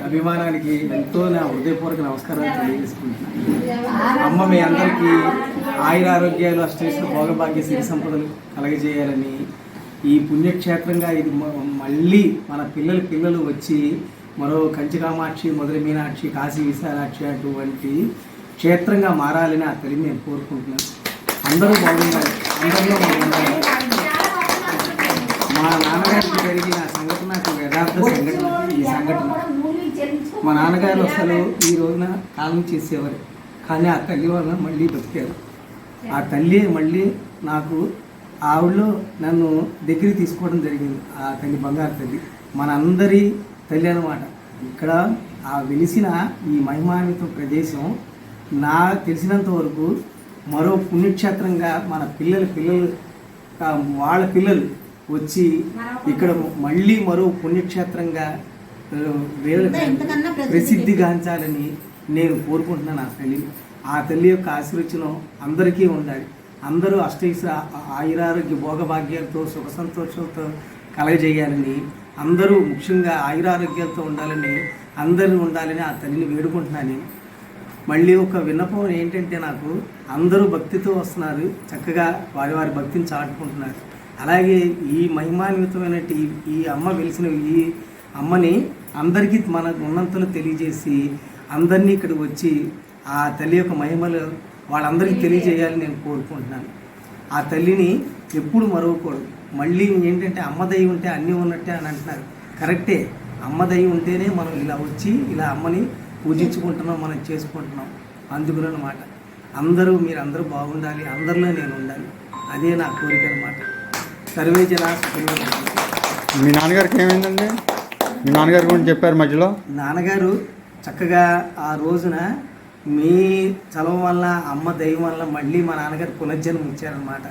అభిమానానికి ఎంతో నా హృదయపూర్వక నమస్కారాలు తెలియజేసుకుంటున్నాను. అమ్మ మీ అందరికీ ఆయుర ఆరోగ్యాలు, అష్టేశ్వర భోగభాగ్య సిరి సంపదలు కలగజేయాలని, ఈ పుణ్యక్షేత్రంగా ఇది మళ్ళీ మన పిల్లలు వచ్చి మరో కంచి కామాక్షి, మధుర మీనాక్షి, కాశీ విశాలాక్షి అటువంటి క్షేత్రంగా మారాలని ఆ తల్లి నేను కోరుకుంటున్నాను. అందరూ బాగుండాలి, అందరిలో మనం ఉండాలి. మా నాన్నగారికి జరిగిన సంఘటన నాకు యథార్థ సంఘటన. ఈ సంఘటన మా నాన్నగారు అసలు ఈ రోజున కాలం చేసేవారు, కానీ ఆ తల్లి వల్ల మళ్ళీ బతికారు. ఆ తల్లి మళ్ళీ నాకు ఆవిడలో నన్ను దగ్గరికి తీసుకోవడం జరిగింది. ఆ తల్లి బంగారు తల్లి మనందరి తల్లి అన్నమాట. ఇక్కడ ఆ వెలిసిన ఈ మహిమాన్విత ప్రదేశం నాకు తెలిసినంత వరకు మరో పుణ్యక్షేత్రంగా మన పిల్లలు వాళ్ళ పిల్లలు వచ్చి ఇక్కడ మళ్ళీ మరో పుణ్యక్షేత్రంగా ప్రసిద్ధిగాంచాలని నేను కోరుకుంటున్నాను. ఆ తల్లి యొక్క ఆశీర్వచనం అందరికీ ఉండాలి. అందరూ అష్టైశ్వర ఆయురారోగ్య భోగభాగ్యాలతో సుఖ సంతోషంతో కలగజేయాలని, అందరూ ముఖ్యంగా ఆయురారోగ్యాలతో ఉండాలని, అందరూ ఉండాలని ఆ తల్లిని వేడుకుంటున్నాను. మళ్ళీ ఒక విన్నపం ఏంటంటే, నాకు అందరూ భక్తితో వస్తున్నారు, చక్కగా వారి వారి భక్తిని చాటుకుంటున్నారు. అలాగే ఈ మహిమాన్వితమైన ఈ అమ్మ వెలిసిన ఈ అమ్మని అందరికీ మనకు ఉన్నంతలో తెలియజేసి అందరినీ ఇక్కడికి వచ్చి ఆ తల్లి యొక్క మహిమలు వాళ్ళందరికీ తెలియజేయాలని నేను కోరుకుంటున్నాను. ఆ తల్లిని ఎప్పుడు మరవకూడదు. మళ్ళీ ఏంటంటే అమ్మ దయ ఉంటే అన్నీ ఉన్నట్టే అని అంటున్నారు. కరెక్టే, అమ్మ దయ ఉంటేనే మనం ఇలా వచ్చి ఇలా అమ్మని పూజించుకుంటున్నాం, మనం చేసుకుంటున్నాం. అందుకునమాట మీరందరూ బాగుండాలి, అందరిలో నేను ఉండాలి, అదే నా కోరిక అనమాట. సర్వే జనా సుఖినో భవంతు. మీ నాన్నగారికి ఏమైందండి? మీ నాన్నగారు గురించి చెప్పారు మధ్యలో. నాన్నగారు చక్కగా ఆ రోజున మీ చలవ వల్ల, అమ్మ దైవం వల్ల మళ్ళీ మా నాన్నగారు పునర్జన్మ ఇచ్చారనమాట.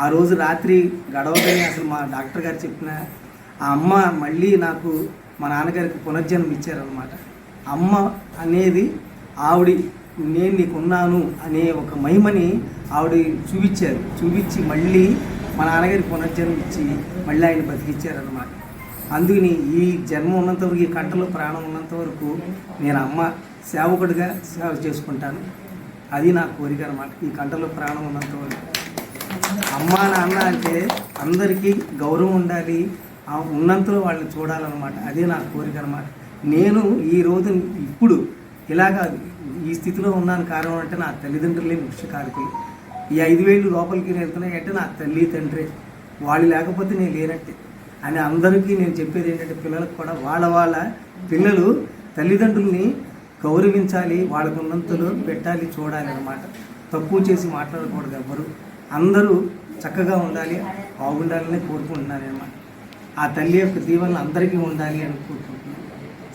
ఆ రోజు రాత్రి గడవదని అసలు మా డాక్టర్ గారు చెప్పిన ఆ అమ్మ మళ్ళీ నాకు మా నాన్నగారికి పునర్జన్మ ఇచ్చారనమాట. అమ్మ అనేది ఆవిడ నేను నీకున్నాను అనే ఒక మహిమని ఆవిడ చూపించి మళ్ళీ మా నాన్నగారికి పునర్జన్మ ఇచ్చి మళ్ళీ ఆయన బతికిచ్చారనమాట. అందుకని ఈ జన్మ ఉన్నంత వరకు, ఈ కంటలో ప్రాణం ఉన్నంత వరకు నేను అమ్మ సేవకుడిగా సేవ చేసుకుంటాను. అది నా కోరిక అనమాట. ఈ కంటలో ప్రాణం ఉన్నంత వరకు అమ్మ నాన్న అంటే అందరికీ గౌరవం ఉండాలి, ఉన్నంతలో వాళ్ళని చూడాలన్నమాట. అదే నా కోరిక అనమాట. నేను ఈ రోజు ఇప్పుడు ఇలాగా ఈ స్థితిలో ఉన్నాను కారణం అంటే నా తల్లిదండ్రులే ముఖ్య కారకులు. ఈ 5,000 లోపలికి వెళ్తున్నాయి అంటే నా తల్లి తండ్రి, వాళ్ళు లేకపోతే నేను లేనట్టే అని అందరికీ నేను చెప్పేది ఏంటంటే, పిల్లలకు కూడా వాళ్ళ పిల్లలు తల్లిదండ్రుల్ని గౌరవించాలి, వాళ్ళకు ఉన్నంతలో పెట్టాలి, చూడాలి అన్నమాట. తక్కువ చేసి మాట్లాడకూడదు. ఎవరు అందరూ చక్కగా ఉండాలి, బాగుండాలని కోరుకుంటున్నాను అన్నమాట. ఆ తల్లి యొక్క దీవెనలు అందరికీ ఉండాలి అని కోరుకుంటున్నాను.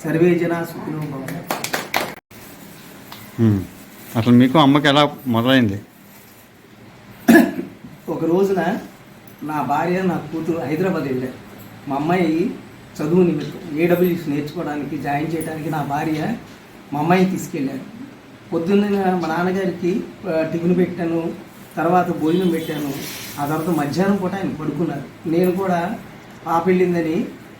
సర్వే జనా సుఖినో భవంతు. అసలు మీకు అమ్మకి ఎలా మొదలైంది? ఒక రోజున నా భార్య, నా కూతురు హైదరాబాద్ వెళ్ళారు. మా అమ్మాయి చదువు నిమిత్తం AWS నేర్చుకోవడానికి జాయిన్ చేయడానికి నా భార్య మా అమ్మాయిని తీసుకెళ్ళాను. పొద్దున్న మా నాన్నగారికి టిఫిన్ పెట్టాను, తర్వాత భోజనం పెట్టాను. ఆ తర్వాత మధ్యాహ్నం పూట ఆయన పడుకున్నారు. నేను కూడా పాప వెళ్ళిందని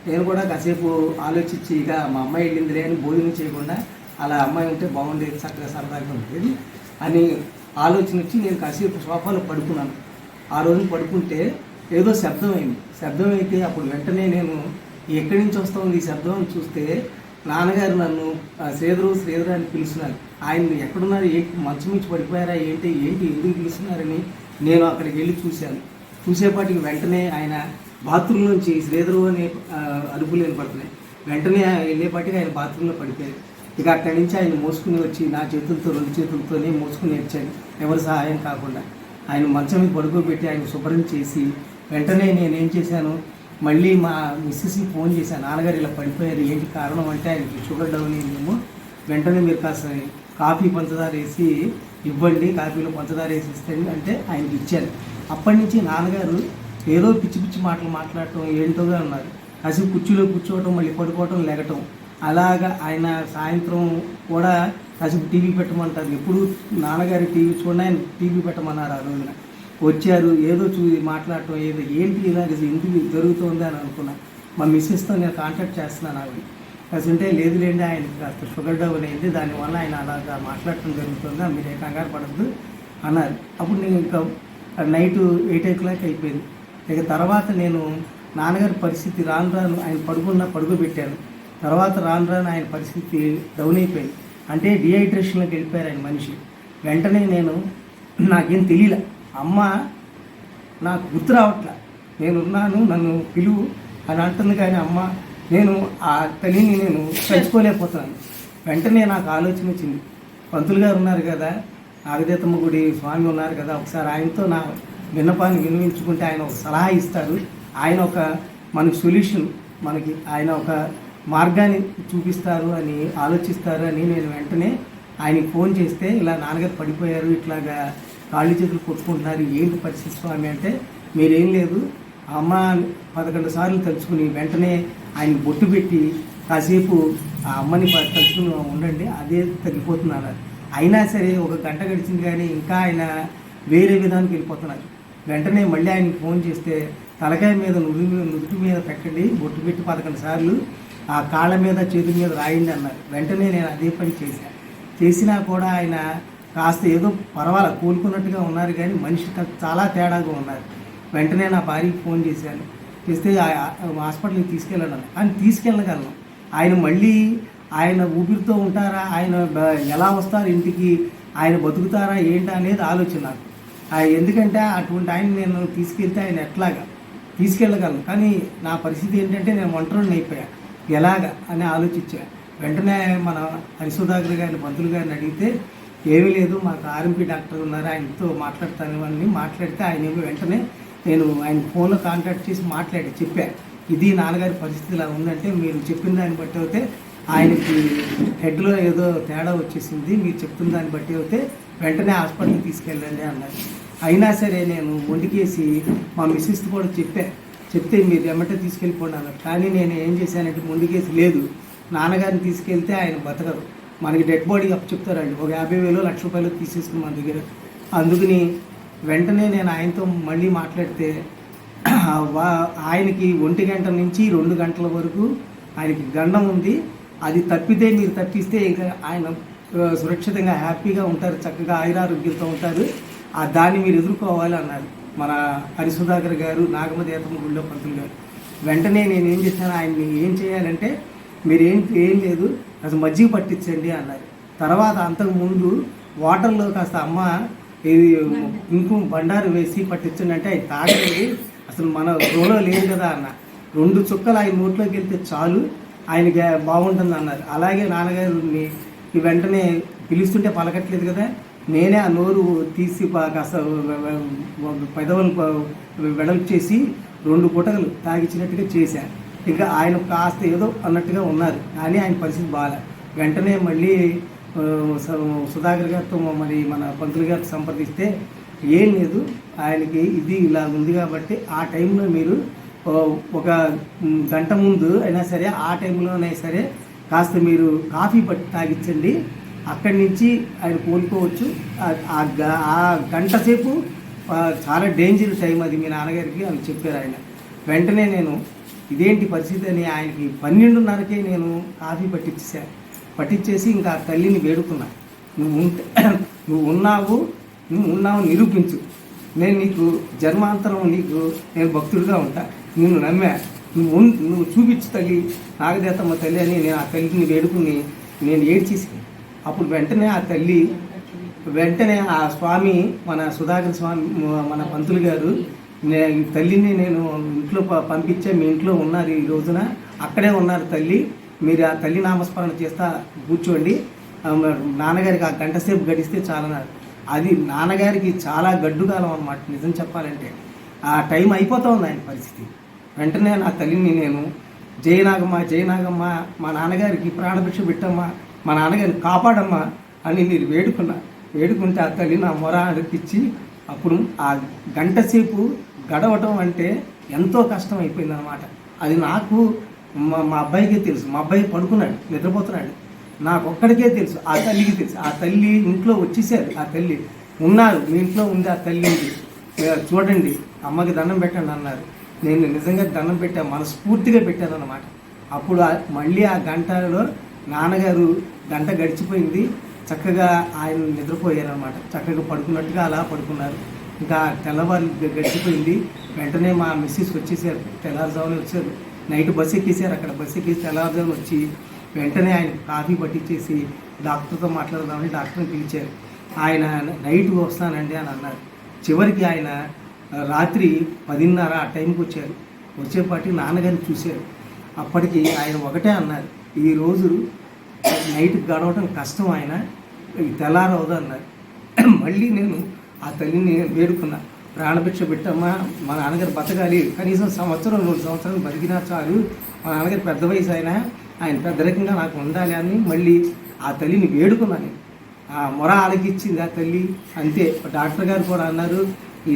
నేను కూడా కాసేపు ఆలోచించి, ఇక మా అమ్మాయి వెళ్ళిందిలే అని భోజనం చేయకుండా అలా అమ్మాయి ఉంటే బాగుండేది, చక్కగా సరదాగా ఉండేది అని ఆలోచన వచ్చి నేను కాసేపు సోఫాలో పడుకున్నాను. ఆ రోజు పడుకుంటే ఏదో శబ్దం అయింది. శబ్దం అయితే అప్పుడు వెంటనే నేను ఎక్కడి నుంచి వస్తుంది ఈ శబ్దం అని చూస్తే నాన్నగారు నన్ను శ్రీధరు అని పిలుస్తున్నారు. ఆయన ఎక్కడున్నారు, ఏంటి మంచం నుంచి పడిపోయారా, ఏంటి ఎందుకు పిలుస్తున్నారని నేను అక్కడికి వెళ్ళి చూశాను. చూసేపాటికి వెంటనే ఆయన బాత్రూమ్ నుంచి శ్రీధరు అనే అరుపులు వినపడుతున్నాయి. వెంటనే వెళ్ళేపాటికి ఆయన బాత్రూంలో పడిపోయారు. ఇక అక్కడి నుంచి ఆయన మోసుకుని వచ్చి నా చేతులతో, 2 చేతులతోనే మోసుకుని వచ్చాను, ఎవరి సహాయం కాకుండా. ఆయన మంచం మీద పడుకోబెట్టి ఆయన శుభ్రం చేసి వెంటనే నేనేం చేశాను, మళ్ళీ మా మిస్సెస్కి ఫోన్ చేశాను. నాన్నగారు ఇలా పడిపోయారు, ఏంటి కారణం అంటే ఆయనకి షుగర్ డౌన్ అయిందేమో, వెంటనే మీరు కాస్త కాఫీ పంచదార వేసి ఇవ్వండి, కాఫీలో పంచదార వేసి ఇస్తాను అంటే ఆయనకి ఇచ్చాను. అప్పటి నుంచి నాన్నగారు ఏదో పిచ్చి మాటలు మాట్లాడటం ఏంటోగా ఉన్నారు. కాసేపు కుర్చీలో కూర్చోవటం, మళ్ళీ పడుకోవటం, లెగటం, అలాగా. ఆయన సాయంత్రం కూడా కాసేపు టీవీ పెట్టమంటారు. ఎప్పుడు నాన్నగారి టీవీ చూడండి, ఆయన టీవీ పెట్టమన్నారు. ఆ రోజున వచ్చారు, ఏదో మాట్లాడటం, ఏంటి ఇలాగ ఎందుకు జరుగుతుంది అని అనుకున్నా. మా మిస్సెస్తో నేను కాంటాక్ట్ చేస్తున్నాను. ఆవిడ అంటే లేదులేండి ఆయనకి కాస్త షుగర్ డౌన్ అయింది, దానివల్ల ఆయన అలాగా మాట్లాడటం జరుగుతుంది, మీరు ఏ కంగారు పడద్దు అన్నారు. అప్పుడు నేను ఇంకా నైట్ 8 అయిపోయింది. ఇక తర్వాత నేను నాన్నగారి పరిస్థితి రాను రాను ఆయన పడుకోబెట్టాను. తర్వాత రాను రాను ఆయన పరిస్థితి డౌన్ అయిపోయింది. అంటే డిహైడ్రేషన్లోకి వెళ్ళిపోయారు ఆయన మనిషి. వెంటనే నాకేం తెలియలే, అమ్మ నాకు గుర్తు రావట్లే, నేనున్నాను నన్ను పిలువు అని అంటుంది, కానీ అమ్మ నేను ఆ తల్లిని నేను చచ్చిపోలేకపోతున్నాను. వెంటనే నాకు ఆలోచన వచ్చింది, పంతులు గారు ఉన్నారు కదా, నాగదేతమ్మ గుడి స్వామి ఉన్నారు కదా, ఒకసారి ఆయనతో నా విన్నపాన్ని వినిపించుకుంటే ఆయన ఒక సలహా ఇస్తారు, ఆయన ఒక మనకి సొల్యూషన్, ఆయన ఒక మార్గాన్ని చూపిస్తారు అని ఆలోచిస్తారు అని నేను వెంటనే ఆయనకి ఫోన్ చేస్తే, ఇలా నాన్నగారు పడిపోయారు, ఇట్లాగా కాళ్ళు చేతులు కొట్టుకుంటున్నారు, ఏంటి పరిస్థితి స్వామి అంటే, మీరేం లేదు అమ్మ 11 సార్లు తలుచుకుని వెంటనే ఆయన బొట్టు పెట్టి కాసేపు ఆ అమ్మని తలుచుకుని ఉండండి, అదే తగ్గిపోతున్నారు. అయినా సరే 1 గంట గడిచింది కానీ ఇంకా ఆయన వేరే విధానికి వెళ్ళిపోతున్నారు. వెంటనే మళ్ళీ ఆయనకి ఫోన్ చేస్తే, తలకాయ మీద నుదుటి మీద పెట్టండి, బొట్టు పెట్టి 11 సార్లు ఆ కాళ్ళ మీద చేతుల మీద రాయండి అన్నారు. వెంటనే నేను అదే పని చేసినా కూడా ఆయన కాస్త ఏదో పర్వాలేదు కోలుకున్నట్టుగా ఉన్నారు, కానీ మనిషి చాలా తేడాగా ఉన్నారు. వెంటనే నా భార్యకి ఫోన్ చేశాను, చేస్తే హాస్పిటల్కి తీసుకెళ్ళాను. అని తీసుకెళ్ళగలను, ఆయన మళ్ళీ ఆయన ఊపిరితో ఉంటారా, ఆయన ఎలా వస్తారు ఇంటికి, ఆయన బతుకుతారా ఏంటా అనేది ఆలోచన నాకు. ఎందుకంటే అటువంటి ఆయన నేను తీసుకెళ్తే ఆయన ఎట్లాగా తీసుకెళ్ళగలను, కానీ నా పరిస్థితి ఏంటంటే నేను ఒంటరిని అయిపోయా, ఎలాగా అని ఆలోచించా. వెంటనే మన హరిసుధాకర్ గారిని పంతులు గారిని అడిగితే, ఏమీ లేదు మాకు ఆర్ఎంపీ డాక్టర్ ఉన్నారు, ఆయనతో మాట్లాడతాను అని మాట్లాడితే ఆయన ఏమో వెంటనే నేను ఆయన ఫోన్లో కాంటాక్ట్ చేసి చెప్పాను, ఇది నాన్నగారి పరిస్థితి ఇలా ఉందంటే మీరు చెప్పిన దాన్ని బట్టి అయితే ఆయనకి హెడ్లో ఏదో తేడా వచ్చేసింది, మీరు చెప్తున్న దాన్ని బట్టి అయితే వెంటనే హాస్పిటల్కి తీసుకెళ్ళండి అన్నారు. అయినా సరే నేను మొండికేసి మా మిస్సెస్ కూడా చెప్తే మీరు ఎమ్మటే తీసుకెళ్ళిపోండి అన్నారు. కానీ నేను ఏం చేశానంటే మొండికేసి లేదు, నాన్నగారిని తీసుకెళ్తే ఆయన బతకరు, మనకి డెడ్ బాడీ చెప్తారండి, ఒక 50,000 లక్ష రూపాయలు తీసేసుకుని మన దగ్గర. అందుకని వెంటనే నేను ఆయనతో మళ్ళీ మాట్లాడితే ఆయనకి 1 గంట నుంచి 2 గంటల వరకు ఆయనకి గండం ఉంది, అది తప్పితే మీరు తప్పిస్తే ఇంకా ఆయన సురక్షితంగా హ్యాపీగా ఉంటారు, చక్కగా ఆయురారోగ్యంతో ఉంటారు, దాన్ని మీరు ఎదుర్కోవాలి అన్నారు మన హరిసుధాకర్ గారు, నాగమదేతమ్మ గుళ్ళో పంతులు గారు. వెంటనే నేను ఏం చేశాను, ఆయన్ని ఏం చేయాలంటే మీరు ఏం లేదు అసలు మజ్జిగ పట్టించండి అన్నారు. తర్వాత అంతకుముందు వాటర్లో కాస్త అమ్మ ఇది ఇంకో బండారు వేసి పట్టించండి అంటే అది తాగలేదు, అసలు మన రోలో లేదు కదా అన్న. 2 చుక్కలు ఆయన నోట్లోకి వెళ్తే చాలు ఆయనకి బాగుంటుంది అన్నారు. అలాగే నాన్నగారిని వెంటనే పిలుస్తుంటే పలకట్లేదు కదా, నేనే ఆ నోరు తీసి కాస్త పెదవులు వెడల్పు చేసి 2 గుటకలు తాగిచ్చినట్టుగా చేశాను. ఇంకా ఆయన కాస్త ఏదో అన్నట్టుగా ఉన్నారు, కానీ ఆయన పరిస్థితి బాగా. వెంటనే మళ్ళీ సుధాకర్ గారితో మరి మన పంతులు గారితో సంప్రదిస్తే, ఏం లేదు ఆయనకి ఇది ఇలా ఉంది కాబట్టి ఆ టైంలో మీరు 1 గంట ముందు అయినా సరే, ఆ టైంలోనే సరే కాస్త మీరు కాఫీ పట్టి తాగించండి, అక్కడి నుంచి ఆయన కోలుకోవచ్చు. ఆ గంట సేపు చాలా డేంజర్ టైం అది మీ నాన్నగారికి అని చెప్పారు ఆయన. వెంటనే నేను ఇదేంటి పరిస్థితి అని ఆయనకి 12:30కే నేను కాఫీ పట్టించేసి ఇంకా తల్లిని వేడుకున్నా, నువ్వు ఉన్నావు నిరూపించు, నేను నీకు జన్మాంతరం నేను భక్తుడిగా ఉంటా, నిన్ను నమ్మా, నువ్వు చూపించు తల్లి, నాగదేతమ్మ తల్లి అని నేను ఆ తల్లిని వేడుకుని నేను ఏడ్చేసి, అప్పుడు వెంటనే ఆ తల్లి ఆ స్వామి మన సుధాకర్ స్వామి మన పంతులు గారు తల్లిని నేను ఇంట్లో పంపించే, మీ ఇంట్లో ఉన్నారు ఈ రోజున, అక్కడే ఉన్నారు తల్లి, మీరు ఆ తల్లి నామస్మరణ చేస్తా కూర్చోండి, నాన్నగారికి ఆ గంట సేపు గడిస్తే చాలన్నారు. అది నాన్నగారికి చాలా గడ్డుకాలం అన్నమాట నిజం చెప్పాలంటే. ఆ టైం అయిపోతూ ఉంది ఆయన పరిస్థితి. వెంటనే నా తల్లిని నేను జయనాగమ్మ మా నాన్నగారికి ప్రాణభిక్ష పెట్టమ్మా, మా నాన్నగారిని కాపాడమ్మా అని మీరు వేడుకుంటే ఆ తల్లి నా మొర అనిపించి, అప్పుడు ఆ గంట సేపు గడవటం అంటే ఎంతో కష్టం అయిపోయింది అనమాట. అది నాకు మా అబ్బాయికే తెలుసు, మా అబ్బాయి పడుకున్నాడు నిద్రపోతున్నాడు, నాకు ఒక్కడికే తెలుసు, ఆ తల్లికి తెలుసు. ఆ తల్లి ఇంట్లో వచ్చేసారు, ఆ తల్లి ఉన్నారు, మీ ఇంట్లో ఉంది ఆ తల్లి, చూడండి అమ్మకి దండం పెట్టండి అన్నారు. నేను నిజంగా దండం పెట్టాను, మనస్ఫూర్తిగా పెట్టాను అన్నమాట. అప్పుడు మళ్ళీ ఆ గంటలో నాన్నగారు గంట గడిచిపోయింది, చక్కగా ఆయన నిద్రపోయారనమాట. చక్కగా పడుకున్నట్టుగా అలా పడుకున్నారు. ఇంకా తెల్లవారు గడిచిపోయింది. వెంటనే మా మిస్సెస్ వచ్చేసారు, తెల్లవారుజామున వచ్చారు. నైట్ బస్సు ఎక్కేసారు. అక్కడ బస్సు ఎక్కేసి తెల్లవారుజామున వచ్చి వెంటనే ఆయన కాఫీ పట్టించేసి డాక్టర్తో మాట్లాడదామని డాక్టర్ని పిలిచారు. ఆయన నైట్ వస్తానండి అని అన్నారు. చివరికి ఆయన రాత్రి 10:30 ఆ టైంకి వచ్చారు. వచ్చేపాటి నాన్నగారిని చూశారు. అప్పటికి ఆయన ఒకటే అన్నారు, ఈరోజు నైట్ గడవటం కష్టం, ఆయన తెల్లారవదు అన్నారు. మళ్ళీ నేను ఆ తల్లిని వేడుకున్నా, ప్రాణభిక్ష పెట్టమ్మా, మా నాన్నగారు బతకాలి, కనీసం 1-2 సంవత్సరాలు బతికినా చాలు, మా నాన్నగారు పెద్ద వయసు ఆయన పెద్ద రకంగా నాకు ఉండాలి అని మళ్ళీ ఆ తల్లిని వేడుకున్నాను. ఆ మొర ఆలకిచ్చింది ఆ తల్లి. అంతే. డాక్టర్ గారు కూడా అన్నారు,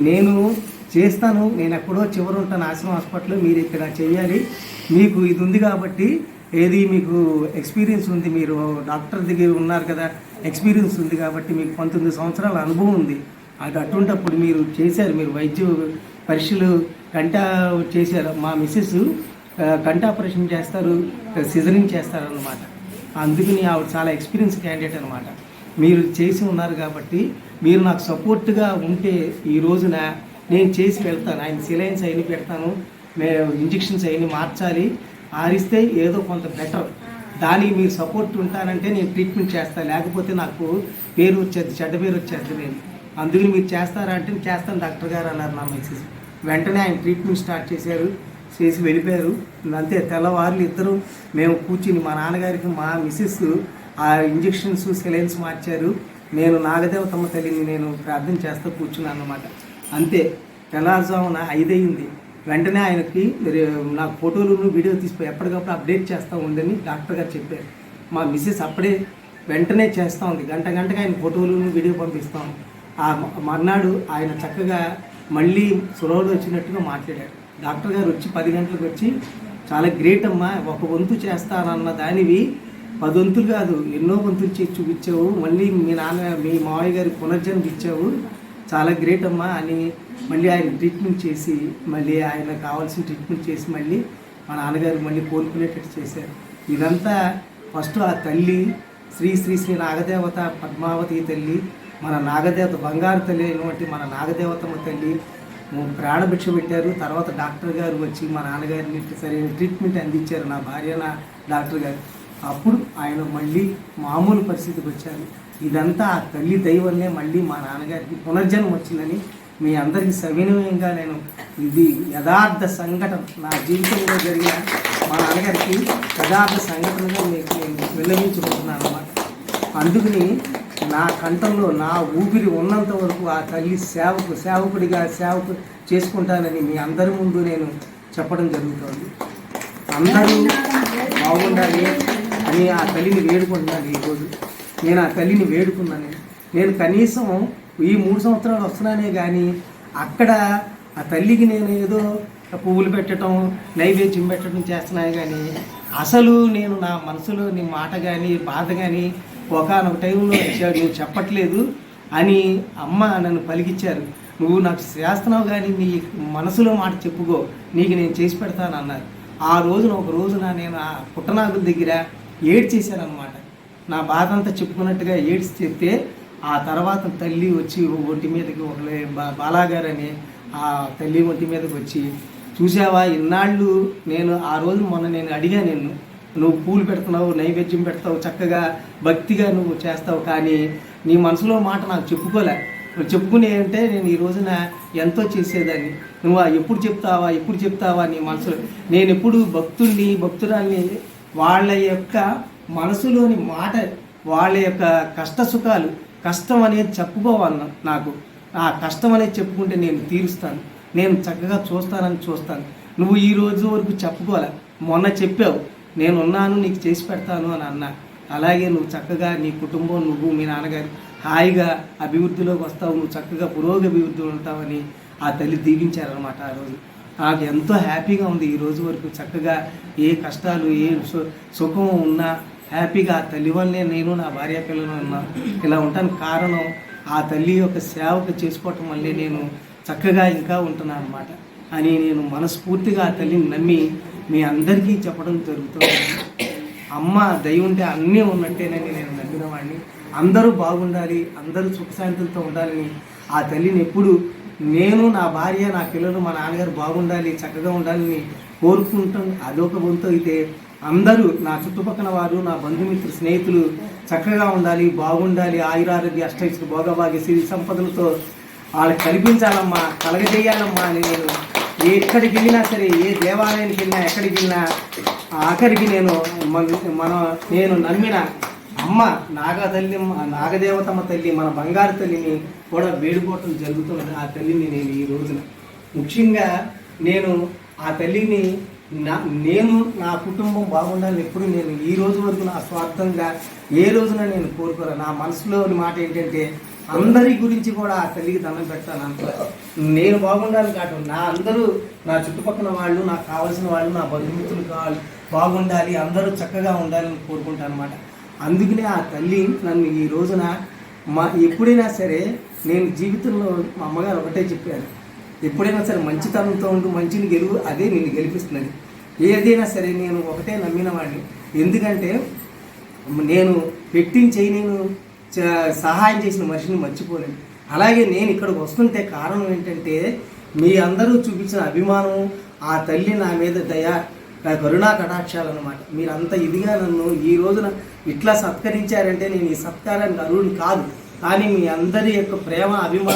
నేను చేస్తాను, నేను ఎక్కడో చివరి ఉంటాను ఆశ్రమం హాస్పిటల్లో, మీరు ఇక్కడ చేయాలి, మీకు ఇది ఉంది కాబట్టి, ఏది మీకు ఎక్స్పీరియన్స్ ఉంది, మీరు డాక్టర్ దగ్గర ఉన్నారు కదా, ఎక్స్పీరియన్స్ ఉంది కాబట్టి మీకు 19 సంవత్సరాల అనుభవం ఉంది, అది అటువంటిప్పుడు మీరు చేశారు, మీరు వైద్య పరీక్షలు కంట చేశారు. మా మిస్సెస్ కంట ఆపరేషన్ చేస్తారు, సిజరింగ్ చేస్తారు అన్నమాట. అందుకని ఆవిడ చాలా ఎక్స్పీరియన్స్ క్యాండిడేట్ అనమాట. మీరు చేసి ఉన్నారు కాబట్టి మీరు నాకు సపోర్ట్గా ఉంటే ఈ రోజున నేను చేసి వెళ్తాను. ఆయన సిలైన్స్ అయిన పెడతాను, ఇంజెక్షన్స్ అయిన మార్చాలి, ఆరిస్తే ఏదో కొంత బెటర్, దానికి మీరు సపోర్ట్ ఉంటానంటే నేను ట్రీట్మెంట్ చేస్తాను, లేకపోతే నాకు పేరు వచ్చేది, చెడ్డ పేరు వచ్చేది. నేను అందుకని మీరు చేస్తారా అంటే చేస్తాను డాక్టర్ గారు అన్నారు నా మిస్సెస్. వెంటనే ఆయన ట్రీట్మెంట్ స్టార్ట్ చేసి వెళ్ళిపోయారు. అంతే. తెల్లవారులు ఇద్దరు మేము కూర్చుని, మా నాన్నగారికి మా మిస్సెస్ ఆ ఇంజెక్షన్స్ సెలైన్స్ మార్చారు, నేను నాగదేవతమ్మ తల్లిని నేను ప్రార్థన చేస్తూ కూర్చున్నాను అన్నమాట. అంతే. తెల్లవారుజామున 5 అయింది. వెంటనే ఆయనకి నాకు ఫోటోలు వీడియో తీసిపోయి ఎప్పటికప్పుడు అప్డేట్ చేస్తూ ఉందని డాక్టర్ గారు చెప్పారు. మా మిస్సెస్ అప్పుడే వెంటనే చేస్తూ ఉంది, గంటగా ఆయన ఫోటోలు వీడియో పంపిస్తాం. ఆ మర్నాడు ఆయన చక్కగా మళ్ళీ సురవలు వచ్చినట్టుగా మాట్లాడారు. డాక్టర్ గారు వచ్చి 10 గంటలకు వచ్చి, చాలా గ్రేట్ అమ్మా, ఒక వంతు చేస్తానన్న దానివి 10 వంతులు కాదు, ఎన్నో వంతులు చేసి చూపించావు, మళ్ళీ మీ మావయ్య గారి పునర్జన్మ ఇచ్చావు, చాలా గ్రేట్ అమ్మా అని మళ్ళీ ఆయన ట్రీట్మెంట్ చేసి, మళ్ళీ ఆయన కావాల్సిన ట్రీట్మెంట్ చేసి మళ్ళీ మా నాన్నగారు మళ్ళీ కోలుకునేటట్టు చేశారు. ఇదంతా ఫస్ట్ ఆ తల్లి శ్రీ శ్రీ శ్రీ నాగదేవత పద్మావతి తల్లి, మన నాగదేవత బంగారు తల్లి అయినటువంటి మన నాగదేవతమ్మ తల్లి ప్రాణభిక్ష పెట్టారు. తర్వాత డాక్టర్ గారు వచ్చి మా నాన్నగారిని సరైన ట్రీట్మెంట్ అందించారు, నా భార్య నా డాక్టర్ గారు. అప్పుడు ఆయన మళ్ళీ మామూలు పరిస్థితికి వచ్చారు. ఇదంతా ఆ తల్లి దైవల్లే మళ్ళీ మా నాన్నగారికి పునర్జన్మ వచ్చిందని మీ అందరికీ సవినయంగా నేను, ఇది యథార్థ సంఘటన, నా జీవితంలో జరిగిన మా నాన్నగారికి యథార్థ సంఘటనగా మీకు నేను విన్నవించుకుంటున్నాను అన్నమాట. అందుకని నా కంఠంలో నా ఊపిరి ఉన్నంత వరకు ఆ తల్లి సేవకుడిగా చేసుకుంటానని మీ అందరి ముందు నేను చెప్పడం జరుగుతుంది. అందరూ బాగుండాలి అని ఆ తల్లిని వేడుకుంటున్నాను. ఈరోజు నేను ఆ తల్లిని వేడుకున్నాను. నేను కనీసం ఈ 3 సంవత్సరాలు వస్తున్నానే కానీ అక్కడ ఆ తల్లికి నేను ఏదో పువ్వులు పెట్టడం, నైవేద్యం పెట్టడం చేస్తున్నాను కానీ అసలు నేను నా మనసులోని మాట కానీ బాధ కానీ ఒకనొక టైంలో నువ్వు చెప్పట్లేదు అని అమ్మ నన్ను పలికిచ్చారు. నువ్వు నాకు చేస్తున్నావు కానీ నీ మనసులో మాట చెప్పుకో, నీకు నేను చేసి పెడతాను అన్నారు. ఆ రోజున ఒక రోజున నేను ఆ పుట్టనాగుల దగ్గర ఏడ్చేశానమాట. నా బాధ అంతా చెప్పుకున్నట్టుగా ఏడ్చి చెప్తే ఆ తర్వాత తల్లి వచ్చి ఒంటి మీదకి బాలాగారు అని ఆ తల్లి ఒంటి మీదకి వచ్చి, చూసావా ఇన్నాళ్ళు నేను ఆ రోజు మొన్న నేను అడిగాను, నువ్వు పూలు పెడుతున్నావు, నైవేద్యం పెడతావు, చక్కగా భక్తిగా నువ్వు చేస్తావు, కానీ నీ మనసులో మాట నాకు చెప్పుకోలే, నువ్వు చెప్పుకునే అంటే నేను ఈ రోజున ఎంతో చేసేదాన్ని, నువ్వు ఎప్పుడు చెప్తావా నీ మనసులో. నేను ఎప్పుడు భక్తురాల్ని వాళ్ళ యొక్క మనసులోని మాట, వాళ్ళ యొక్క కష్ట సుఖాలు, కష్టం అనేది చెప్పుకోవాలన్నా, నాకు ఆ కష్టం అనేది చెప్పుకుంటే నేను తీరుస్తాను, నేను చక్కగా చూస్తాను. నువ్వు ఈ రోజు వరకు చెప్పుకోలే, మొన్న చెప్పావు నేనున్నాను నీకు చేసి పెడతాను అని అన్నా. అలాగే నువ్వు చక్కగా నీ కుటుంబం, నువ్వు మీ నాన్నగారు హాయిగా అభివృద్ధిలోకి వస్తావు, నువ్వు చక్కగా పురోగభివృద్ధిలో ఉంటావని ఆ తల్లి దీవించారనమాట. ఆ రోజు నాకు ఎంతో హ్యాపీగా ఉంది. ఈ రోజు వరకు చక్కగా ఏ కష్టాలు ఏ సుఖం ఉన్నా హ్యాపీగా ఆ తల్లి వల్లే నేను నా భార్య పిల్లలు ఉన్నా ఇలా ఉంటానికి కారణం ఆ తల్లి యొక్క సేవకు చేసుకోవటం వల్లే నేను చక్కగా ఇంకా ఉంటున్నాను అనమాట అని నేను మనస్ఫూర్తిగా ఆ తల్లిని నమ్మి మీ అందరికీ చెప్పడం జరుగుతుంది. అమ్మ దయ ఉంటే అన్నీ ఉన్నట్టేనని నేను నమ్మిన వాడిని. అందరూ బాగుండాలి, అందరూ సుఖశాంతులతో ఉండాలని ఆ తల్లిని ఎప్పుడు నేను, నా భార్య, నా పిల్లలు, మా నాన్నగారు బాగుండాలి, చక్కగా ఉండాలని కోరుకుంటాం. అదొక వంతు అయితే అందరూ నా చుట్టుపక్కల వారు, నా బంధుమిత్రులు, స్నేహితులు చక్కగా ఉండాలి, బాగుండాలి, ఆయురారోగ్య అష్టైశ్వర్య భోగభాగ్య సిరి సంపదలతో వాళ్ళకి కల్పించాలమ్మా, కలగజేయాలమ్మా అని నేను ఎక్కడికి వెళ్ళినా సరే, ఏ దేవాలయానికి వెళ్ళినా, ఎక్కడికి వెళ్ళినా ఆఖరికి నేను నమ్మిన అమ్మ నాగదేవతమ్మ తల్లి, మన బంగారు తల్లిని కూడా వేడుకోవటం జరుగుతున్నది. ఆ తల్లిని నేను ఈ రోజున ముఖ్యంగా నేను ఆ తల్లిని నేను నా కుటుంబం బాగుండాలని ఎప్పుడు నేను ఈ రోజు వరకు నా స్వార్థంగా ఏ రోజున నేను కోరుకోరా. నా మనసులోని మాట ఏంటంటే అందరి గురించి కూడా ఆ తల్లికి దండం పెడతాను. అంత నేను బాగుండాలి కాదు, అందరూ నా చుట్టుపక్కల వాళ్ళు, నాకు కావాల్సిన వాళ్ళు, నా బంధుమిత్రులు కావాలి బాగుండాలి, అందరూ చక్కగా ఉండాలని కోరుకుంటాను అనమాట. అందుకనే ఆ తల్లి నన్ను ఈ రోజున ఎప్పుడైనా సరే నేను జీవితంలో మా అమ్మగారు ఒకటే చెప్పారు, ఎప్పుడైనా సరే మంచితనంతో ఉంటూ మంచిని గెలువు, అదే నిన్ను గెలిపిస్తున్నది. ఏదైనా సరే నేను ఒకటే నమ్మిన వాడిని. ఎందుకంటే నేను నేను సహాయం చేసిన మనిషిని మర్చిపోలేను. అలాగే నేను ఇక్కడికి వస్తుంటే కారణం ఏంటంటే మీ అందరూ చూపించిన అభిమానం, ఆ తల్లి నా మీద దయ, కరుణా కటాక్షాలు అనమాట. మీరంతా ఇదిగా నన్ను ఈ రోజున ఇట్లా సత్కరించారంటే నేను ఈ సత్కారానికి అర్హుడిని కాదు, కానీ మీ అందరి యొక్క ప్రేమ అభిమానం